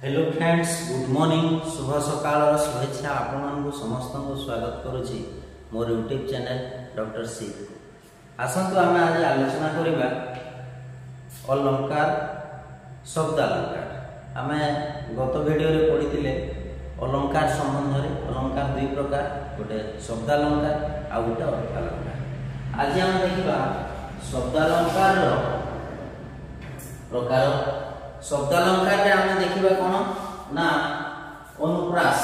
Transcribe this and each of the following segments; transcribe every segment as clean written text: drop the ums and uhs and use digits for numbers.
Hello friends, good morning. शुभ सकाळ शुभेच्छा आपण समस्त को स्वागत करुछि मोर यूट्यूब चैनल डॉक्टर सी। आसंतु आमे आज आलोचना करिबा अलंकार शब्द अलंकार। आमे गत वीडियो रे पढितिले अलंकार संबंध रे। अलंकार दुई प्रकार, गोटे शब्द अलंकार आ गोटे अर्थ अलंकार। आज हम देखिबा शब्द अलंकार रो प्रकार। शब्द अलंकार रे हम देखिबा कोन ना अनुप्रास।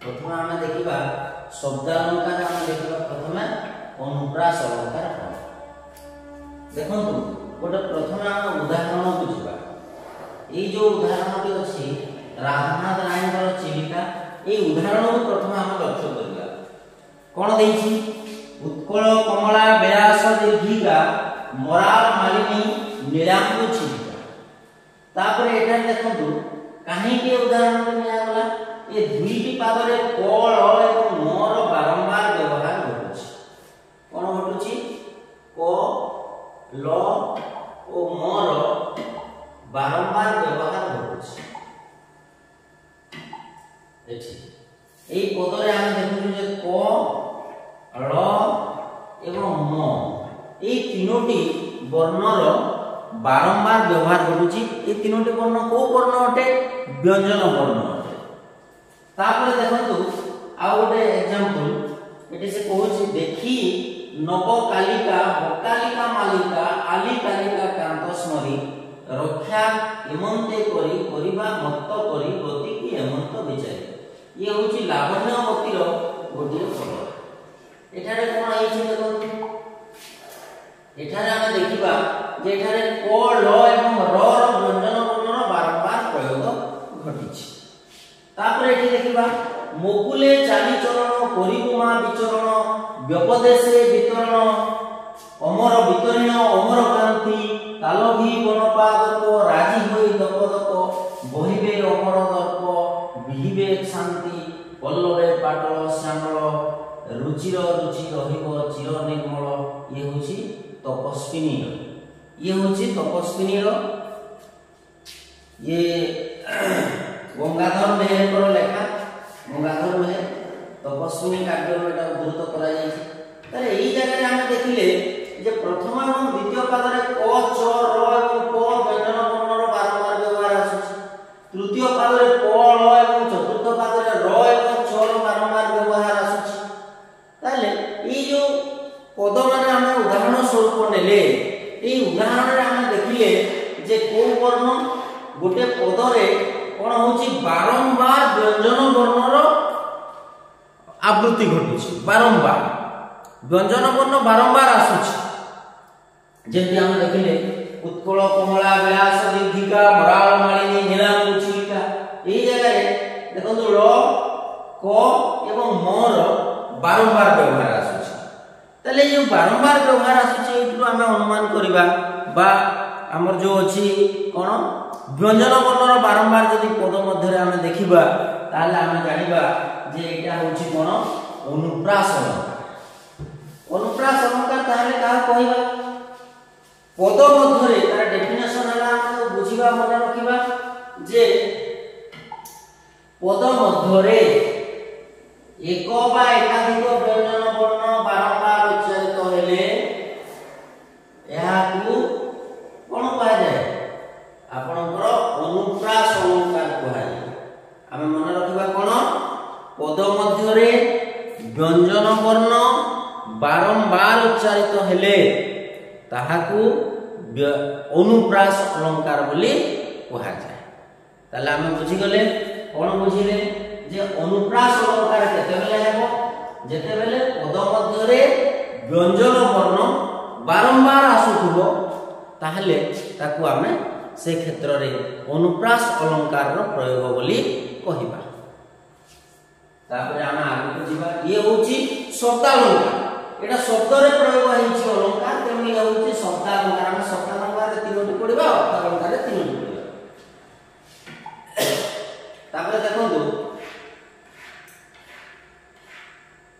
प्रथम हम देखिबा शब्द अलंकार हम देखिबा प्रथम अनुप्रास अलंकार कोन। देखंतु गोटे प्रथम हम उदाहरण बुझिबा। ए जो उदाहरणटी अछि रामनाथ रायଙ୍କର चिलिका, ए उदाहरण को प्रथम हम लक्ष्य करिबा। कोन देइछि? उत्कल कमला विलास दीर्घिका मराल मालिनी नीलांबु चिलिका। तापर एटा देखंतु काहे के उदाहरण निया गला। ए दुईटी पाद रे क ल एवं म रो बारंबार व्यवहार होछि। कोन होछि? क ल ओ म रो बारंबार व्यवहार होछि। एठी एई पद रे हम देखु जे क ल एवं म एई तीनोटी वर्ण रो बारंबार व्यवहार होछि। ए तीनोटी वर्ण को वर्ण अटे? व्यंजन वर्ण अटे। तापर देखंतु आ गोटे एग्जांपल एटी से कहूछि देखि नव कालिका बकालिका मालिका आली कालिका कांत स्मरी रक्षा एमंते करी करिबा मत करी गति की एमंत विचार। ये होछि लावण्यवती रो गोटे पद। एठारे कोन आइछि देखंतु। एठारे हम देखिबा जे एठारे क ल एवं र रो व्यंजन वर्ण रो बारंबार प्रयोग घटिछि। तापर एठी देखिबा मुकुले चाली चरण करिबुमा विचरण व्यपदेशे वितरण अमर वितरण अमर कांति तालभि वनपादक राजी होई दपदक बहिबे अमर दर्प बिहिबे शांति पल्लवे पाटल श्यामल रुचिर रुचि रहिबो चिर निर्मल। ये होछि तपस्विनी। ये होछि तपस्विनी रो ये गंगाधर मेहर लेखा। गंगाधर मेहर तपस्विनी काव्य एटा उद्धृत करा जायछि। तारे एई जगह रे हम देखिले जे प्रथम एवं द्वितीय पद रे क च र एवं क व्यंजन वर्ण रो बारंबार व्यवहार आसुछि। तृतीय पद रे क ल एवं चतुर्थ पद रे र एवं च रो बारंबार व्यवहार आसुछि। ताले ई जो पद माने हम उदाहरण स्वरूप नेले, ए उदाहरण रे हम देखिले जे को वर्ण गोटे पद रे कोन होछि बारंबार व्यंजन वर्ण रो आवृत्ति घटुछि। बारंबार व्यंजन वर्ण बारंबार आसुछि। जेति हम देखिले उत्कल कमला विलास दीर्घिका मराल मालिनी नीलांबु चिलिका। एई जगह रे देखंतु ल क एवं म रो बारंबार व्यवहार आसुछि। तले जो बारंबार व्यवहार आसुछि एटु हम अनुमान करिबा बा हमर जो अछि कोन व्यंजन वर्ण रो बारंबार जदि पद मध्य रे हम देखिबा ताले हम जानिबा जे एटा होछि कोन अनुप्रास अलंकार। अनुप्रास अलंकार ताले का कहिबा पद मध्य रे तार डेफिनेशन हला हम बुझिबा मन रखिबा जे पद मध्य रे एक बा एकाधिक व्यंजन वर्ण बारंबार उच्चारित हेले एहाकु कोन कहा जाय? आपनकर अनुप्रास अलंकार कहा जाय। हम मन रखिबा कोन पद मध्य रे व्यंजन वर्ण बारंबार उच्चारित हेले ताहाकु अनुप्रास अलंकार बोली कहा जाय। ताले हम बुझि गले। कोन बुझिले जे अनुप्रास अलंकार केते बेले हेबो? जेते बेले पद मध्य रे व्यंजन वर्ण बारंबार आसुथुबो ताहले ताकू हमें से क्षेत्र रे अनुप्रास अलंकार रो प्रयोग बोली कहिबा। तापर हम आगु जिबा। ये होची शब्द अलंकार। एटा शब्द रे प्रयोग होईची अलंकार। तेमनि ये होची शब्द अलंकार। हम शब्द अलंकार रे तीनोटी पढिबा, अर्थ अलंकार रे तीनोटी पढिबा। तापर देखंतु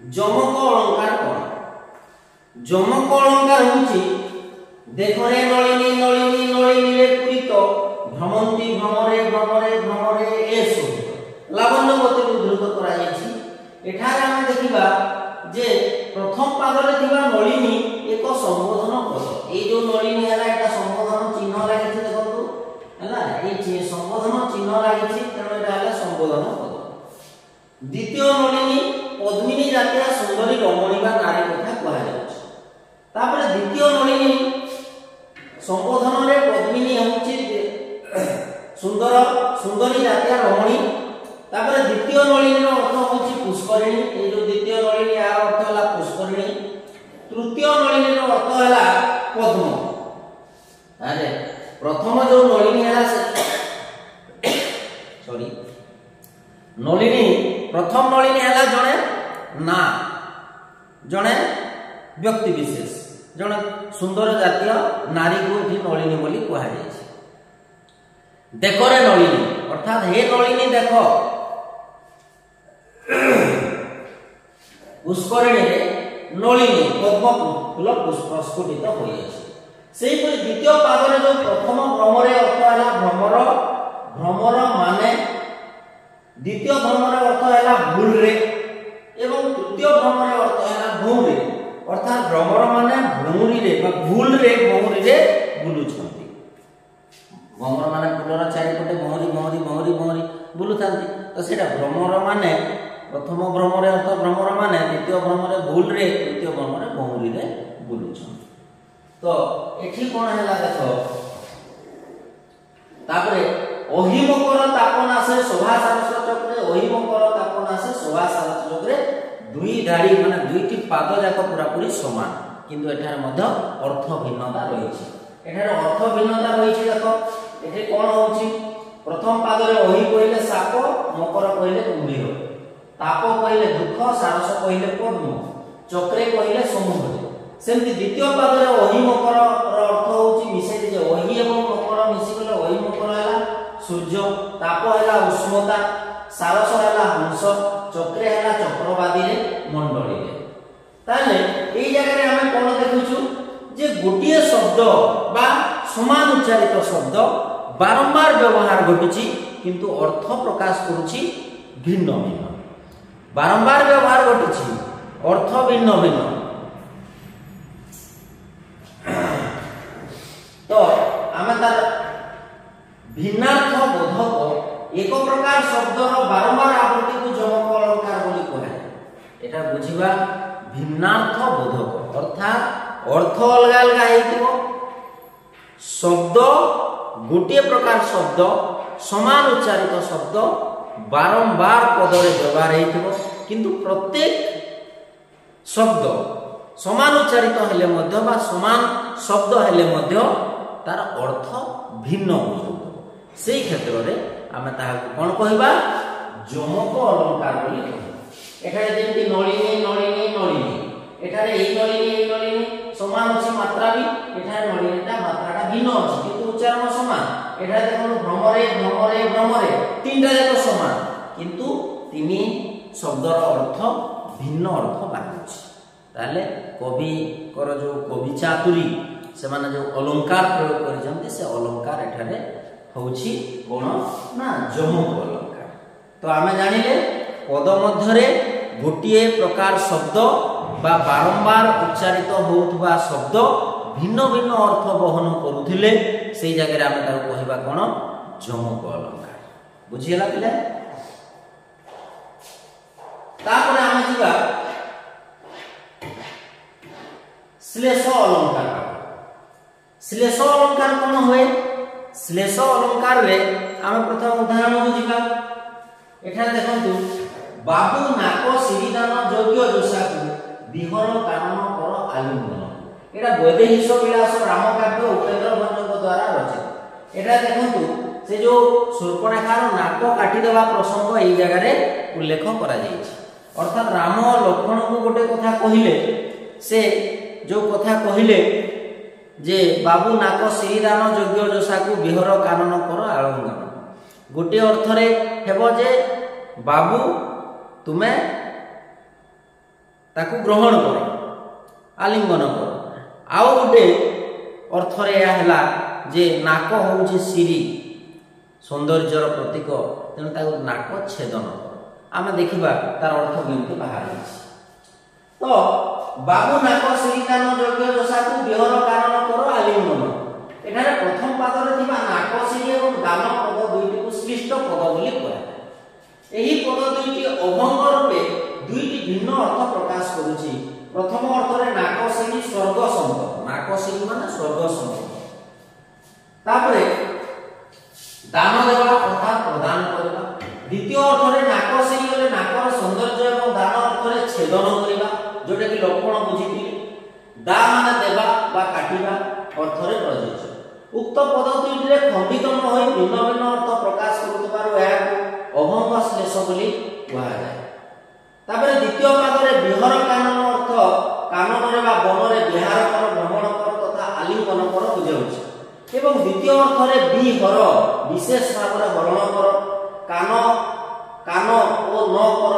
जमक अलंकार कोन? जमक अलंकार होछि देखरे नलिनी नलिनी नलिनी रे पूरित ভ্রমন্তি ভ্রমরে ভ্রমরে ভ্রমরে এ শব্দ লাবণ্যবতীରୁ ଉଦ୍ଧୃତ କରାଯାଇଛି। ଏଠାରେ ଆମେ ଦେଖିବା ଯେ ପ୍ରଥମ ପାଦରେ ଥିବା ନଳିନୀ ଏକ ସମ୍ବୋଧନ ପଦ। ଏଇ ଯୋଉ ନଳିନୀ ହେଲା ଏଟା ସମ୍ବୋଧନ ଚିହ୍ନ ଲାଗିଛି ଦେଖନ୍ତୁ ହେଲା, ଏଇ ସମ୍ବୋଧନ ଚିହ୍ନ ଲାଗିଛି, ତେଣୁ ଏଟା ହେଲା ସମ୍ବୋଧନ ପଦ। ଦ୍ୱିତୀୟ ନଳିନୀ ପଦ୍ମିନୀ ଜାତୀୟ ସୁନ୍ଦରୀ ରମଣୀ ବା ନାରୀ କଥା କୁହାଯାଉଛି। ତାପରେ ଦ୍ୱିତୀୟ ନଳିନୀ ସମ୍ବୋଧନରେ ପଦ୍ମିନୀ ହେଉଛି ସୁନ୍ଦର ସୁନ୍ଦରୀ ଜାତୀୟ ରମଣୀ। ତାପରେ ଦ୍ୱିତୀୟ ନଳିନୀର ଅର୍ଥ ହେଉଛି ପୁଷ୍କରିଣୀ। ଏଇ ଯୋଉ ଦ୍ୱିତୀୟ ନଳିନୀ ଏହାର ଅର୍ଥ ହେଲା ପୁଷ୍କରିଣୀ। ତୃତୀୟ ନଳିନୀର ଅର୍ଥ ହେଲା ପଦ୍ମ। ଆରେ ପ୍ରଥମ ଯୋଉ ନଳିନୀ ହେଲା ନଳିନୀ ପ୍ରଥମ ନଳିନୀ ହେଲା ଜଣେ ନା ଜଣେ ବ୍ୟକ୍ତି ବିଶେଷ, ଜଣେ ସୁନ୍ଦର ଜାତୀୟ ନାରୀକୁ ଏଠି ନଳିନୀ ବୋଲି କୁହାଯାଇଛି। ଦେଖରେ ନଳିନୀ ଅର୍ଥାତ ହେ ନଳିନୀ ଦେଖ, ପୁଷ୍କରିଣୀରେ ନଳିନୀ ପଦ୍ମ ଫୁଲ ପ୍ରସ୍ଫୁଟିତ ହୋଇଅଛି। ସେହିପରି ଦ୍ୱିତୀୟ ପାଦରେ ଯୋଉ ପ୍ରଥମ ଭ୍ରମରେ ଅର୍ଥ ହେଲା ଭ୍ରମର, ଭ୍ରମର ମାନେ ଦ୍ୱିତୀୟ ଭ୍ରମର ଅର୍ଥ ହେଲା ଭୁଲରେ ଏବଂ ତୃତୀୟ ଭ୍ରମର ଅର୍ଥ ହେଲା ଭଉଁରେ, ଅର୍ଥାତ ଭ୍ରମର ମାନେ ଭଉଁରୀରେ ବା ଭୁଲରେ ଭଉଁରୀରେ ବୁଲୁଛନ୍ତି। ଭ୍ରମର ମାନେ ଫୁଲର ଚାରିପଟେ ଭଉଁରୀ ଭଉଁରୀ ଭଉଁରୀ ଭଉଁରୀ ବୁଲୁଥାନ୍ତି, ତ ସେଇଟା ଭ୍ରମର ମାନେ ପ୍ରଥମ ଭ୍ରମରେ ଅର୍ଥ ଭ୍ରମର ମାନେ, ଦ୍ୱିତୀୟ ଭ୍ରମରେ ଭୁଲରେ, ତୃତୀୟ ଭ୍ରମରେ ଭଉଁରୀରେ ବୁଲୁଛନ୍ତି। ତ ଏଠି କଣ ହେଲା ଦେଖ, ତାପରେ অহিমকর তাপনাশে শোভা সারস চক্রে, অহিমকর তাপনাশে শোভা সারস চক্রে দুই ধাড়ি মানে দুইটি পাদ যাক পুরাপুরি সমান, কিন্তু এটার মধ্যে অর্থ ভিন্নতা রয়েছে। এটার অর্থ ভিন্নতা রয়েছে দেখো, এটি কোন হচ্ছে প্রথম পাদরে অহি কইলে সাপ, মকর কইলে কুম্ভীর, তাপ কইলে দুঃখ, সারস কইলে পদ্ম, চক্রে কইলে সমুদ্র। সেমতি দ্বিতীয় পাদরে অহি মকর অর্থ হচ্ছে মিশাই যে অহি এবং মকর মিশি গলে অহি মকর ହେଲା সূর্য, তাপ ହେଲା উষ্ণতা, সারস ହେଲା হংস, চক্রে ହେଲା চক্রবাদীরে মণ্ডলীরে। তাহলে এই জায়গায় আমি কোন দেখুছু যে গোটিয়ে শব্দ বা সমান উচ্চারিত শব্দ বারম্বার ব্যবহার ঘটুছি, কিন্তু অর্থ প্রকাশ করুছি ভিন্ন ভিন্ন। বারম্বার ব্যবহার ঘটুছি, অর্থ ভিন্ন ভিন্ন। তো আমি তার ভিন্নার্থ বোধক এক প্রকার শব্দর বারম্বার আবৃত্তিকে যমক অলঙ্কার বলি কুহায়। এটা বুঝিবা ভিন্নার্থ বোধক অর্থাৎ অর্থ অলগা অলগা হইতিব, শব্দ গোটিয়ে প্রকার শব্দ সমান উচ্চারিত শব্দ বারম্বার পদরে ব্যবহার হইতিব, কিন্তু প্রত্যেক শব্দ সমান উচ্চারিত হলে মধ্য বা সমান শব্দ হলে মধ্য তার অর্থ ভিন্ন বুঝাইব। সেই ক্ষেত্রে আমি তাহাকে কোন কহিবা যমক অলঙ্কার বলি কহিবা। এখানে যেমতি নলিনী নলিনী নলিনী, এখানে এই নলিনী সমান আছে মাত্রা বি, এখানে নলিনীটা মাত্রাটা ভিন্ন আছে কিন্তু উচ্চারণ সমান। এখানে দেখুন ভ্রমরে ভ্রমরে ভ্রমরে তিনটা যাক সমান, কিন্তু তিনি শব্দর অর্থ ভিন্ন অর্থ বাড়ুছে। তাহলে কবিকর যে কবি চাতুরী সেমানে যে অলঙ্কার প্রয়োগ করেছেন, সে অলঙ্কার এখানে হচ্ছে কোন না যমক অলঙ্কার। তো আমি জানিলে পদ মধ্যে গোটিয়ে প্রকার শব্দ বা বারম্বার উচ্চারিত হউথবা শব্দ ভিন্ন ভিন্ন অর্থ বহন করুলে সেই জায়গায় আমি তাকে কহিবা কোন যমক অলঙ্কার। বুঝিলা পিলা? তারপরে আমি যা শ্লেষ অলঙ্কার। শ্লেষ অলঙ্কার কোন হয়? শ্লেষ অলঙ্কার রে আমি প্রথম উদাহরণ বুঝিবা। এখানে দেখন্তু বাবু নাক সিরিদান যোগ্য যোশাকু বিহর কানন কর আলিঙ্গন। এটা বৈদেহীশ বিলাস রামকাব্য উপেন্দ্র ভঞ্জଙ୍କ দ্বারা রচিত। এটা দেখন্তু সে যে সূর্পণেখার নাক কাটি দেওয়া প্রসঙ্গ এই জায়গায় উল্লেখ করা যাইছে। অর্থাৎ রাম লক্ষ্মণকে গোটে কথা কহিলে, সে যে কথা কহিলে যে বাবু নাক শ্রীদান যোগ্য যোশাকু বিহর কানন কর আলিঙ্গন, গোটে অর্থরে হেব যে বাবু তুমি তাকে গ্রহণ কর আলিঙ্গন কর। আউ গোটে অর্থরে হেলা যে নাক হচ্ছে সিঁড়ি सौंदर्यर प्रतीक तेणु नाक छेदन आम देखा तार अर्थ केमती बाहर तो बाबू नाक सिरिदान योग्य दशा को विहर कारण कर आलिंगन एठारे प्रथम पादरे थिबा नाक सिरि एवं दान पद दुईटी को श्लिष्ट पद बोली कहा एही पद दुईटी अभंग रूपे दुईटी भिन्न अर्थ प्रकाश करूची प्रथम अर्थ रे नाक सिरि स्वर्ग संपद नाक सिरि माने स्वर्ग संपद तापरे दान देवा अर्थात प्रदान करबा द्वितीय अर्थ रे नाक सिरि गले नाकर सौंदर्य एवं दान अर्थ रे छेदन करबा जोटा कि लक्षण बुझिथिले दा माने देवा बा काटिबा अर्थ रे प्रयोज्य उक्त पद दुईटी खंडित न होई भिन्न भिन्न अर्थ प्रकाश करुतबारु एहाको अभंग श्लेष बोली कहा जाय तापरे द्वितीय पादरे विहर कानन अर्थ कानन रे बा वन रे विहार कर भ्रमण कर तथा आलिंगन कर बुझाउछि एवं द्वितीय अर्थ रे विहर विशेष भाव रे हरण कर कान ओ न कर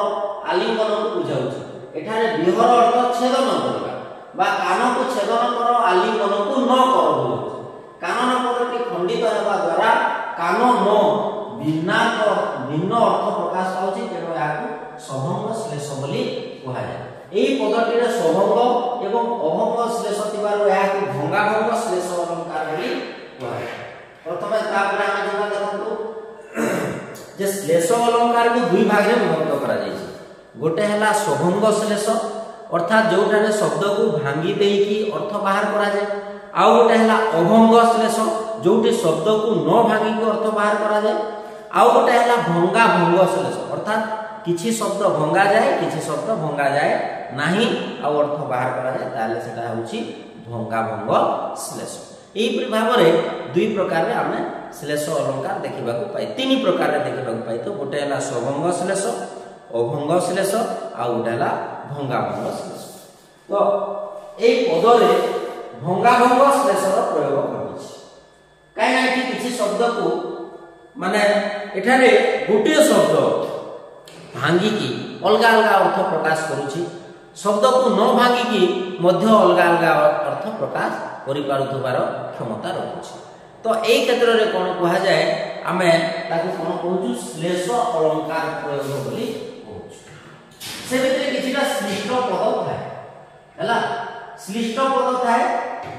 आलिंगन को बुझाउछि एठारे विहर अर्थ छेदन करबा बा कान को छेदन कर आलिंगन को न कर बुझाउछि कानन पदटी खंडित हेबा द्वारा कान न भिन्न अर्थ प्रकाश पाउछि तेणु याकु सभंग श्लेष बोली कहा जाय एही पदटी रे सभंग एवं अभंग श्लेष थिबारु याकु भंगाभंग श्लेष अलंकार बोली कहा जाय प्रथमे तापर हम जेना देखंतु जे श्लेष अलंकार को दुई भाग रे विभक्त करा जायछि गोटे हला सभंग श्लेष अर्थात जोठारे शब्द को भांगी देकी अर्थ बाहर करा जाय आउ गोटे हला अभंग श्लेष जोटे शब्द को न भांगी को अर्थ बाहर करा जाय आउ गोटे हला भंगा भंग श्लेष अर्थात किछि शब्द भंगा जाय किछि शब्द भंगा जाय नाही आउ अर्थ बाहर करा जाय ताले सेटा होछि भंगा भंग श्लेष एही भाव रे दुई प्रकार रे आमे श्लेष अलंकार देखिबा को पाई तीन प्रकार रे देखिबा को पाई तो गोटे हला सभंग श्लेष अभंग श्लेष आउ गोटे हला भंगा भंग श्लेष तो एही पद रे भंगा भंग श्लेषर प्रयोग करछि काई ना कि किछि शब्द को माने एठारे गोटे शब्द भांगी की अलगा अलगा अर्थ प्रकाश करूछि शब्द को न भांगी की मध्य अलगा अलगा अर्थ प्रकाश करि पारुथबार क्षमता रहुछि तो एई क्षेत्र रे कोन कहा जाय आमे ताकू कोन कहूछु श्लेष अलंकार प्रयोग बोली कहूछु से भितरे किछिटा श्लिष्ट पद थाए हला श्लिष्ट पद थाए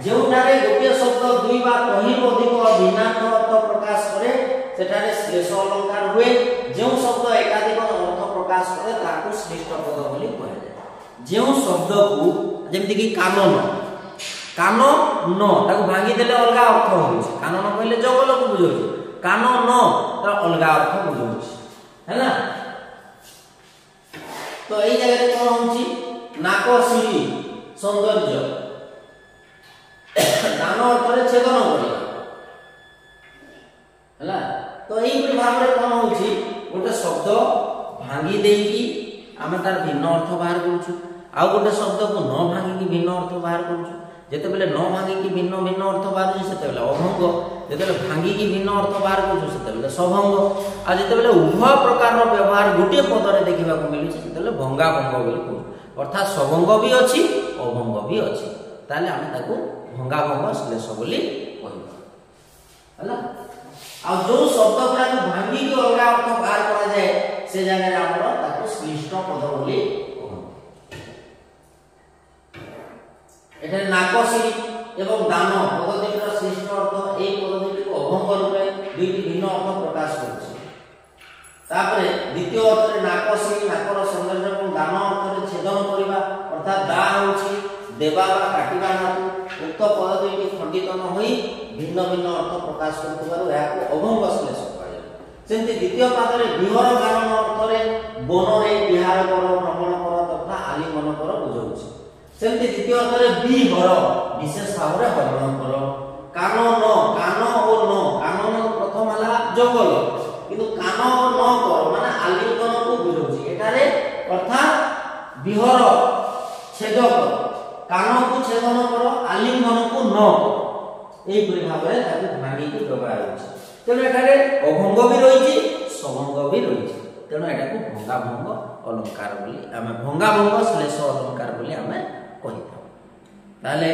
जेउठारे गोटे शब्द दुई बा कहिबो अधिक भिन्नार्थ अर्थ प्रकाश करे सेठारे श्लेष अलंकार हुए जेउ शब्द एकाधिक अर्थ प्रकाश करे ताकू श्लिष्ट पद बोली कहा जाय जेउ शब्द को जेमति कि कानन कान न ताकू भांगी देले अलगा अर्थ होउछि कानन कहले जंगल को बुझौछि कान न तार अलगा अर्थ बुझौछि हैना तो एई जगह रे कोन होउछि नाक सिरि सौंदर्य दान अर्थ रे छेदन करिया हैला तो एई भाव रे कोन होउछि गोटे शब्द भांगी देकी आमे तार भिन्न अर्थ बाहर करूछु आ गोटे शब्द को न भांगी की भिन्न अर्थ बाहर करूछु जेते बेले न भांगी की भिन्न भिन्न अर्थ बाहर जे सेते बेले अभंग जेते बेले भांगी की भिन्न अर्थ बाहर करूछु सेते बेले सभंग आ जेते बेले उभय प्रकार रो व्यवहार गोटे पद रे देखिबा को मिलुछि सेते बेले भंगा भंग बोली कहू अर्थात सभंग भी अछि अभंग भी अछि ताले हम ताको भंगा भंग श्लेष बोली कहू हला आ जो शब्द गुरा को भांगी के अलगा अर्थ बाहर करा जाय से जगह रे हमर ताको श्लिष्ट पद बोली एठे नाक सिरि एवं दान पद दुईटर श्लिष्ट अर्थ एई पद दुईटी को अभंग रूपे दुईटी भिन्न अर्थ प्रकाश करछि तापरे द्वितीय अर्थ रे नाक सिरि नाकर सौंदर्य एवं दान अर्थ रे छेदन करिबा अर्थात दा होछि देबा बा काटिबा नाकु उक्त पद दुईटी खंडित न होई भिन्न भिन्न अर्थ प्रकाश करथिबारु याको अभंग श्लेष कहै सेंति द्वितीय पाद रे विहर कानन अर्थ रे वन रे विहार कर भ्रमण कर तथा आलिंगन कर बुझौछि सेमति द्वितीय अर्थ रे विहर विशेष भाव रे हरण कर कान न कान ओ न कानन प्रथम हला जंगल किंतु कान ओ न कर माने आलिंगन को बुझौछि एटारे अर्थात विहर छेदक कान को छेदन कर आलिंगन को न एई परि भाव रे ताकू भांगी के व्यवहार होछि तेनो एटारे अभंग भी रहिछि सभंग भी रहिछि तेनो एटा को भंगा भंग अलंकार बोली आमे भंगा भंग श्लेष अलंकार बोली आमे कहिथा ताले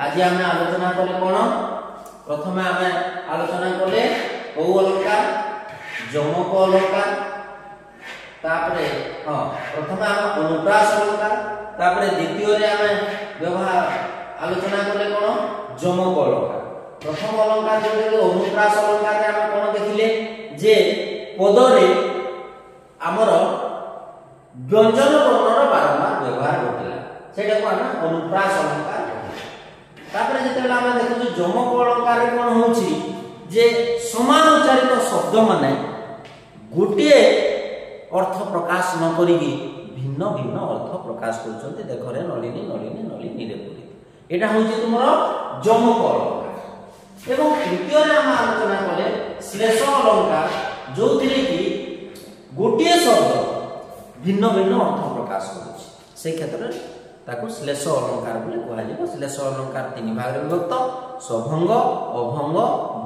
आज आमे आलोचना कले कोन प्रथमे आमे आलोचना कले बहु अलंकार যমক অলঙ্কার তারপরে প্রথমে আমি অনুপ্রাস অলঙ্কার তারপরে দ্বিতীয়রে আমি ব্যবহার আলোচনা করলে কোন যমক অলঙ্কার প্রথম অলঙ্কার যেটা অনুপ্রাস অলঙ্কারে আমি কোন দেখিলে যে পদরে আমার ব্যঞ্জন বর্ণর বারম্বার ব্যবহার ঘটিলা সেটাকে আমি অনুপ্রাস অলঙ্কার তারপরে যেତେବେଳେ ଆମେ ଦେଖୁଛୁ যমক অলঙ্কারে কোন হচ্ছে যে সমান উচ্চারিত শব্দ মানে গোটিয়ে অর্থ প্রকাশ ন করিকি ভিন্ন ভিন্ন অর্থ প্রকাশ করছন্তি দেখরে নলিনী নলিনী নলিনী রে পুরি এটা হচ্ছে তোমার যমক অলঙ্কার এবং তৃতীয়রে আমরা আলোচনা কলে শ্লেষ অলঙ্কার যোউথিরে কি গোটিয়ে শব্দ ভিন্ন ভিন্ন অর্থ প্রকাশ করছে সেই ক্ষেত্রে তাকে শ্লেষ অলঙ্কার বলে কুহযাব শ্লেষ অলঙ্কার তিন ভাগে বিভক্ত সভঙ্গ অভঙ্গ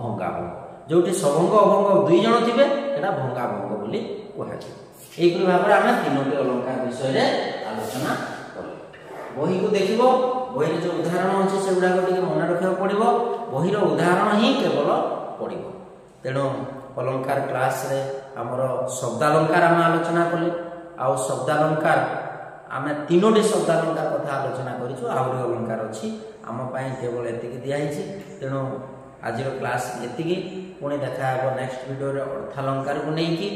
ভঙ্গাভঙ্গ যোউটি সভঙ্গ অভঙ্গ দুই জন থিবে এটা ভঙ্গাভঙ্গ বলে কুহযাব এইপরি ভাবে আমি তিনোটি অলঙ্কার বিষয়ে আলোচনা কলি বহিকে দেখিব বহিরে যে উদাহরণ আছে সেগুলা টিকে মনে রাখা পড়িব বহির উদাহরণ হি কেবল পড়িব তেণু অলঙ্কার ক্লাস রে আমার শব্দালঙ্কার আমি আলোচনা কলি আউ শব্দালঙ্কার আমি তিনোটি শব্দালঙ্কার কথা আলোচনা করিছু আହୁରି অলঙ্কার ଅଛି ଆମ ପାଇଁ କେବଳ ଏତିକି ଦିଆ ହେଇଛି ତେଣୁ ଆଜିର କ୍ଲାସ୍ ଏତିକି ପୁଣି ଦେଖା ହେବ ନେକ୍ସଟ ଭିଡ଼ିଓରେ ଅର୍ଥାଲଙ୍କାରକୁ ନେଇକି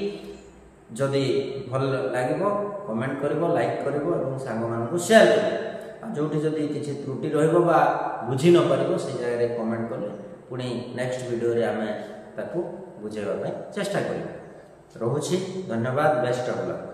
ଯଦି ଭଲ ଲାଗିବ କମେଣ୍ଟ କରିବ ଲାଇକ୍ କରିବ ଏବଂ ସାଙ୍ଗମାନଙ୍କୁ ସେୟାର କରିବ ଆଉ ଯେଉଁଠି ଯଦି କିଛି ତ୍ରୁଟି ରହିବ ବା ବୁଝି ନ ପାରିବ ସେଇ ଜାଗାରେ କମେଣ୍ଟ କଲେ ପୁଣି ନେକ୍ସଟ ଭିଡ଼ିଓରେ ଆମେ ତାକୁ ବୁଝାଇବା ପାଇଁ ଚେଷ୍ଟା କରିବା ରହୁଛି ଧନ୍ୟବାଦ ବେଷ୍ଟ ଅଫ୍ ଲକ୍।